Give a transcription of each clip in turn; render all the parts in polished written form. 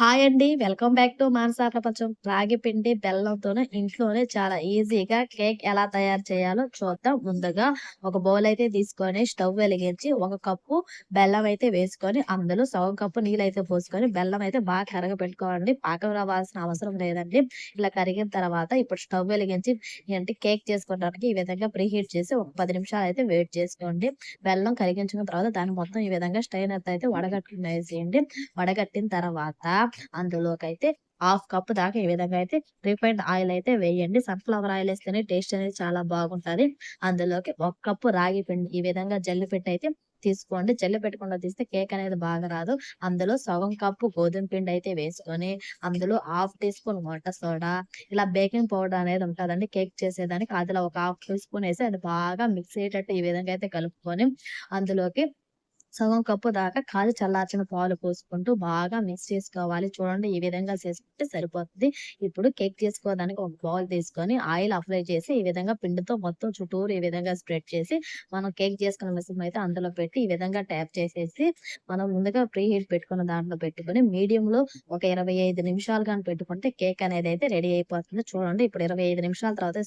Hi అండి. Welcome back to మానస ప్రపంచం. రాగి పిండి, బెల్లంతోనే ఇంట్లోనే చాలా ఈజీగా కేక్ ఎలా తయారు చేయాలో చూద్దాం. ముందుగా ఒక బౌల్ అయితే తీసుకొని స్టవ్ వెలిగించి, ఒక కప్పు బెల్లం అయితే వేసుకొని, అందులో సగం కప్పు నీళ్ళైతే పోసుకొని, బెల్లం అయితే బాగా కరగబెట్టుకోవాలండి. పాకం రావాల్సిన అవసరం లేదండి. ఇలా కరిగిన తర్వాత ఇప్పుడు స్టవ్ వెలిగించి ఏంటి కేక్ చేసుకోవడానికి ఈ విధంగా ప్రీహీట్ చేసి ఒక 10 నిమిషాలు అయితే వెయిట్ చేసుకోండి. బెల్లం కరిగించుకున్న తర్వాత దాన్ని మొత్తం ఈ విధంగా స్ట్రైనర్‌తో అయితే వడగట్టుకునేసేయండి. వడగట్టిన తర్వాత అందులోకైతే హాఫ్ కప్ దాకా ఈ విధంగా అయితే రిఫైన్డ్ ఆయిల్ అయితే వేయండి. సన్‌ఫ్లవర్ ఆయిల్ ఏస్తేనే టేస్ట్ అనేది చాలా బాగుంటది. అందులోకి ఒక కప్పు రాగి పిండి ఈ విధంగా జల్లి పెట్టి తీసుకోండి. జల్లి పెట్టకుండా తీస్తే కేక్ అనేది బాగా రాదు. అందులో సగం కప్పు గోధుమ పిండి అయితే వేసుకొని, అందులో హాఫ్ టీ స్పూన్ వంట సోడా, ఇలా బేకింగ్ పౌడర్ అనేది ఉంటదండి కేక్ చేసేదానికి. అందులో ఒక హాఫ్ టీ స్పూన్ ఏసి అది బాగా మిక్స్ అయ్యేటట్టు ఈ విధంగా అయితే కలుపుకొని, అందులోకి సగం కప్పు దాకా కాచి చల్లార్చిన పాలు పోసుకుంటూ బాగా మిక్స్ చేసుకోవాలి. చూడండి ఈ విధంగా చేసుకుంటే సరిపోతుంది. ఇప్పుడు కేక్ చేసుకోవడానికి ఒక బౌల్ తీసుకొని ఆయిల్ అప్లై చేసి ఈ విధంగా పిండితో మొత్తం చుట్టూరు ఈ విధంగా స్ప్రెడ్ చేసి, మనం కేక్ చేసుకున్న మిశ్రమం అయితే అందులో పెట్టి ఈ విధంగా ట్యాప్ చేసేసి, మనం ముందుగా ప్రీ హీట్ పెట్టుకున్న దాంట్లో పెట్టుకొని మీడియంలో ఒక 25 నిమిషాలు గాని పెట్టుకుంటే కేక్ అనేది అయితే రెడీ అయిపోతుంది. చూడండి ఇప్పుడు 25 నిమిషాల తర్వాత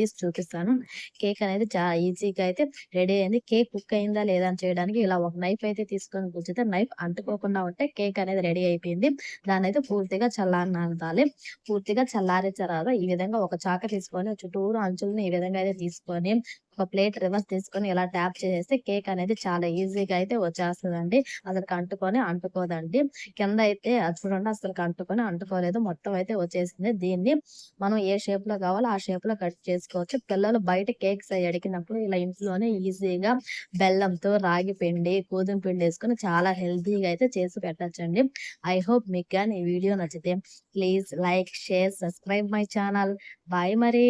తీసి చూపిస్తాను. కేక్ అనేది చాలా ఈజీగా అయితే రెడీ అయింది. కేక్ కుక్ అయిందా లేదా అని చేయడానికి ఇలా ఒక నైఫ్ అయితే తీసుకొని గుంజితే నైఫ్ అంటుకోకుండా ఉంటే కేక్ అనేది రెడీ అయిపోయింది. దాన్నయితే పూర్తిగా చల్లారనివ్వాలి. పూర్తిగా చల్లారిన తర్వాత ఈ విధంగా ఒక చాక తీసుకొని చుట్టూరు అంచులను ఈ విధంగా అయితే తీసుకొని, ఒక ప్లేట్ రివర్స్ తీసుకొని ఇలా ట్యాప్ చేసేస్తే కేక్ అనేది చాలా ఈజీగా అయితే వచ్చేస్తదండి. అసలకి అంటుకోదండి. కింద అయితే అది చూడండి అసలకి అంటుకోలేదు. మొత్తం అయితే వచ్చేసింది. దీన్ని మనం ఏ షేప్‌లో కావాలో ఆ షేప్‌లో కట్ చేసుకోవచ్చు. పిల్లలు బయట కేక్స్ అయి అడిగినప్పుడు ఇలా ఇంట్లోనే ఈజీగా బెల్లంతో రాగి పిండి, గోధుమ పిండేసుకొని చాలా హెల్తీగా అయితే చేసి పెట్టొచ్చండి. ఐ హోప్ మీకు గాని ఈ వీడియో నచ్చితే please like, share, subscribe my channel. Bye మరి.